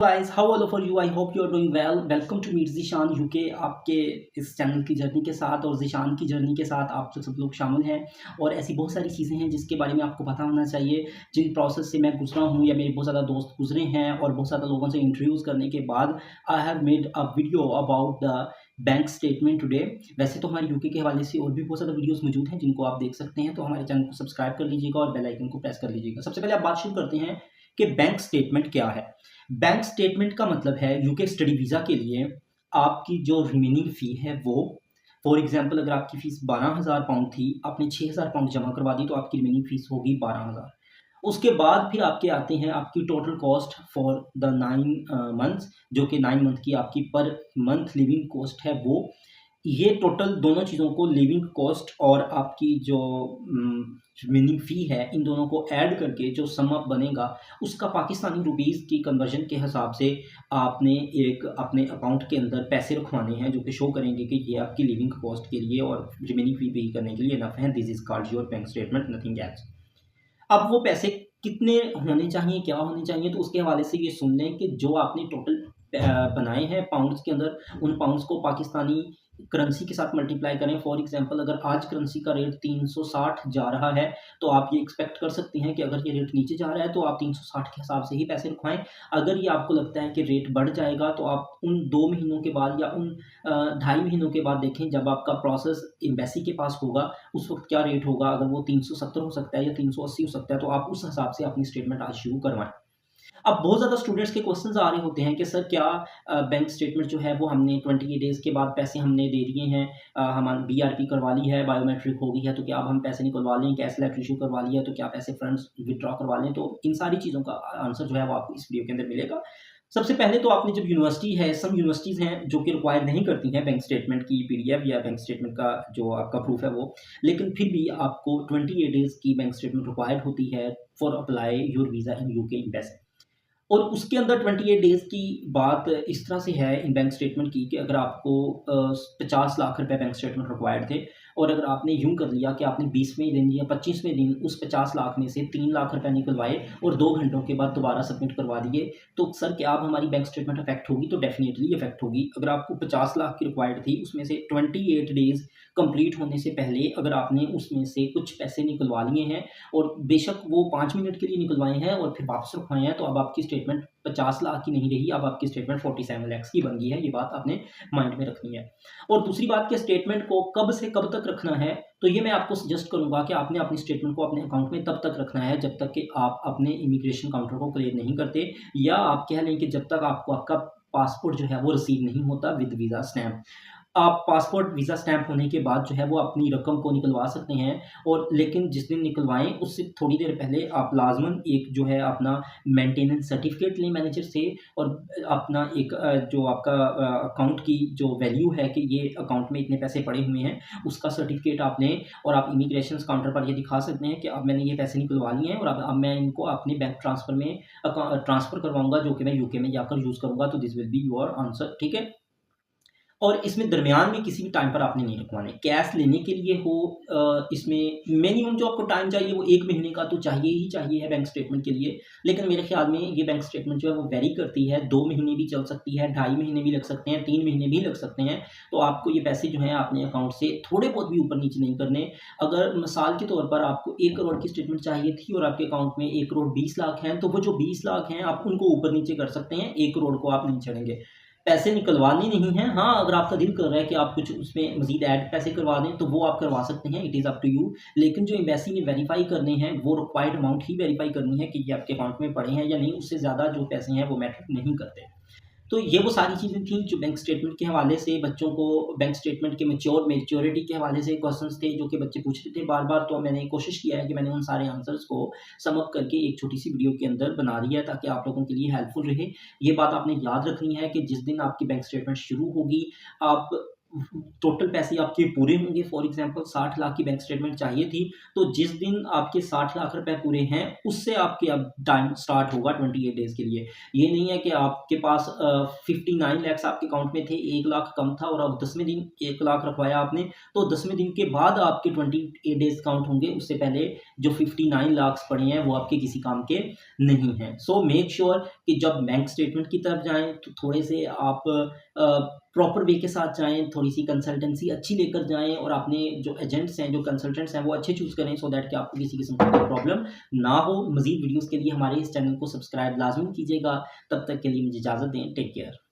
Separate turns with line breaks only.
Guys, how all for you. I hope you are doing well. Welcome to meet Zeeshan UK. आपके इस channel की journey के साथ और ज़ीशान की जर्नी के साथ आप सब लोग शामिल हैं। और ऐसी बहुत सारी चीज़ें हैं जिसके बारे में आपको पता होना चाहिए, जिन प्रोसेस से मैं गुजरा हूँ या मेरे बहुत ज़्यादा दोस्त गुजरे हैं। और बहुत ज़्यादा लोगों से इंटरव्यूज़ करने के बाद I have made a video about the bank statement today. वैसे तो हमारे यूके के हवाले से और भी बहुत ज़्यादा वीडियोज़ मौजूद हैं जिनको आप देख सकते हैं, तो हमारे चैनल को सब्सक्राइब कर लीजिएगा और बेल आइकन को प्रेस कर लीजिएगा। सबसे पहले आप बात शुरू करते हैं कि बैंक स्टेटमेंट क्या है। बैंक स्टेटमेंट का मतलब है यूके स्टडी वीज़ा के लिए आपकी जो रिमेनिंग फ़ी है वो, फॉर एग्ज़ाम्पल अगर आपकी फ़ीस 12,000 पाउंड थी, आपने 6,000 पाउंड जमा करवा दी तो आपकी रिमेनिंग फ़ीस होगी 12,000। उसके बाद फिर आपके आते हैं आपकी total cost for the 9 months, जो कि 9 मंथ की आपकी पर मंथ लिविंग कॉस्ट है वो। ये टोटल दोनों चीज़ों को, लिविंग कॉस्ट और आपकी जो रिमेनिंग फ़ी है, इन दोनों को ऐड करके जो सम अप बनेगा उसका पाकिस्तानी रुपीज़ की कन्वर्जन के हिसाब से आपने एक अपने अकाउंट के अंदर पैसे रखवाने हैं जो कि शो करेंगे कि ये आपकी लिविंग कॉस्ट के लिए और रिमेनिंग फ़ी पे करने के लिए इनफ है। This is called your bank statement, nothing else. अब वो पैसे कितने होने चाहिए, क्या होने चाहिए, तो उसके हवाले से ये सुन लें कि जो आपने टोटल बनाए हैं पाउंड्स के अंदर, उन पाउंड्स को पाकिस्तानी करेंसी के साथ मल्टीप्लाई करें। फॉर एग्जांपल अगर आज करेंसी का रेट 360 जा रहा है, तो आप ये एक्सपेक्ट कर सकते हैं कि अगर ये रेट नीचे जा रहा है तो आप 360 के हिसाब से ही पैसे रखवाएँ। अगर ये आपको लगता है कि रेट बढ़ जाएगा तो आप उन 2 महीनों के बाद या उन ढाई महीनों के बाद देखें, जब आपका प्रोसेस एम्बेसी के पास होगा उस वक़्त क्या रेट होगा। अगर वो 370 हो सकता है या 380 हो सकता है, तो आप उस हिसाब से अपनी स्टेटमेंट आज शुरू करवाएँ। अब बहुत ज़्यादा स्टूडेंट्स के क्वेश्चंस आ रहे होते हैं कि सर क्या बैंक स्टेटमेंट जो है वो हमने 28 डेज़ के बाद पैसे हमने दे दिए हैं, हम बीआरपी करवा ली है, बायोमेट्रिक हो गई है, तो क्या अब हम पैसे निकलवा लें, कैश लेटर इश्यू करवा लिया तो क्या पैसे फंड्स विथड्रॉ करवा लें? तो इन सारी चीज़ों का आंसर जो है वो आपको इस वीडियो के अंदर मिलेगा। सबसे पहले तो आपने जब यूनिवर्सिटी है, सम यूनिवर्सिटीज़ हैं जो कि रिक्वायर नहीं करती हैं बैंक स्टेटमेंट की पीडीएफ या बैंक स्टेटमेंट का जो आपका प्रूफ है वो, लेकिन फिर भी आपको 28 डेज़ की बैंक स्टेटमेंट रिक्वायर्ड होती है for apply your visa in UK embassy. और उसके अंदर 28 डेज़ की बात इस तरह से है इन बैंक स्टेटमेंट की कि अगर आपको 50 लाख रुपए बैंक स्टेटमेंट रिक्वायर्ड थे और अगर आपने यूँ कर लिया कि आपने 20वें दिन या 25वें दिन उस 50 लाख में से 3 लाख रुपए निकलवाए और 2 घंटों के बाद दोबारा सबमिट करवा दिए, तो सर क्या अब हमारी बैंक स्टेटमेंट अफेक्ट होगी? तो डेफ़िनिटली अफेक्ट होगी। अगर आपको 50 लाख की रिक्वायर्ड थी, उसमें से 28 डेज़ कंप्लीट होने से पहले अगर आपने उसमें से कुछ पैसे निकलवा लिए हैं और बेशक वो 5 मिनट के लिए निकलवाए हैं और फिर वापस रखवाए हैं, तो अब आपकी स्टेटमेंट 50 लाख की नहीं रही, अब आपकी स्टेटमेंट 47 लैक्स की बन गई है। ये बात आपने माइंड में रखनी है। और दूसरी बात कि स्टेटमेंट को कब से कब तक रखना है, तो ये मैं आपको सजेस्ट करूँगा कि आपने अपनी स्टेटमेंट को अपने अकाउंट में तब तक रखना है जब तक कि आप अपने इमिग्रेशन काउंटर को क्लियर नहीं करते, या आप कह लें कि जब तक आपको आपका पासपोर्ट जो है वो रिसीव नहीं होता विद वीज़ा स्टैम्प। आप पासपोर्ट वीज़ा स्टैम्प होने के बाद जो है वो अपनी रकम को निकलवा सकते हैं, और लेकिन जिस दिन निकलवाएँ उससे थोड़ी देर पहले आप लाज़िमन एक जो है अपना मेंटेनेंस सर्टिफ़िकेट लें मैनेजर से, और अपना एक जो आपका अकाउंट की जो वैल्यू है कि ये अकाउंट में इतने पैसे पड़े हुए हैं, उसका सर्टिफ़िकेट आप लें और आप इमिग्रेशन काउंटर पर ये दिखा सकते हैं कि अब मैंने ये पैसे निकलवा लिए हैं और अब मैं इनको अपने बैंक ट्रांसफ़र में ट्रांसफ़र करवाऊँगा, जो कि मैं यूके में जाकर यूज़ करूँगा। तो this will be your answer, ठीक है? और इसमें दरमियान में किसी भी टाइम पर आपने नहीं रखवाने। कैश लेने के लिए हो, इसमें मिनिमम जो आपको टाइम चाहिए वो 1 महीने का तो चाहिए ही चाहिए है बैंक स्टेटमेंट के लिए। लेकिन मेरे ख़्याल में ये बैंक स्टेटमेंट जो है वो वेरी करती है, 2 महीने भी चल सकती है, ढाई महीने भी लग सकते हैं, 3 महीने भी लग सकते हैं। तो आपको ये पैसे जो हैं अपने अकाउंट से थोड़े बहुत भी ऊपर-नीचे नहीं करने। अगर मिसाल के तौर पर आपको 1 करोड़ की स्टेटमेंट चाहिए थी और आपके अकाउंट में 1 करोड़ 20 लाख हैं, तो वो जो 20 लाख हैं आप उनको ऊपर-नीचे कर सकते हैं, 1 करोड़ को आप नहीं छेड़ेंगे। पैसे निकलवाने नहीं हैं। हाँ, अगर आपका दिल कर रहा है कि आप कुछ उसमें मज़ीद ऐड पैसे करवा दें, तो वो आप करवा सकते हैं, it is up to you. लेकिन जो एम्बेसी ने वेरीफ़ाई करने हैं, वो रिक्वायर्ड अमाउंट ही वेरीफ़ाई करनी है कि ये आपके अकाउंट में पड़े हैं या नहीं, उससे ज़्यादा जो पैसे हैं, वो मैटर नहीं करते। तो ये वो सारी चीज़ें थी जो बैंक स्टेटमेंट के हवाले से बच्चों को बैंक स्टेटमेंट के मैच्योरिटी के हवाले से क्वेश्चंस थे जो कि बच्चे पूछते थे बार-बार। तो मैंने कोशिश किया है कि मैंने उन सारे आंसर्स को सम अप करके एक छोटी-सी वीडियो के अंदर बना दिया है ताकि आप लोगों के लिए हेल्पफुल रहे। ये बात आपने याद रखनी है कि जिस दिन आपकी बैंक स्टेटमेंट शुरू होगी, आप टोटल पैसे आपके पूरे होंगे। फॉर एग्जांपल 60 लाख की बैंक स्टेटमेंट चाहिए थी, तो जिस दिन आपके 60 लाख रुपए पूरे हैं, उससे आपके अब टाइम स्टार्ट होगा 28 डेज़ के लिए। ये नहीं है कि आपके पास 59 लैक्स आपके अकाउंट में थे, 1 लाख कम था और अब 10वें दिन 1 लाख रखवाया आपने, तो 10वें दिन के बाद आपके 28 डेज़ काउंट होंगे। उससे पहले जो 59 लाख्स पड़े हैं, वो आपके किसी काम के नहीं हैं। सो मेक श्योर कि जब बैंक स्टेटमेंट की तरफ जाएँ, तो थोड़े से आप प्रॉपर वे के साथ जाएँ, थोड़ी-सी कंसल्टेंसी अच्छी लेकर जाएँ और अपने जो एजेंट्स हैं, जो कंसल्टेंट्स हैं, वो अच्छे चूज़ करें सो दैट कि आपको किसी किस्म की कोई प्रॉब्लम ना हो। मज़ीद वीडियोज़ के लिए हमारे इस चैनल को सब्सक्राइब लाज़मी कीजिएगा। तब तक के लिए मुझे इजाज़त दें। Take care.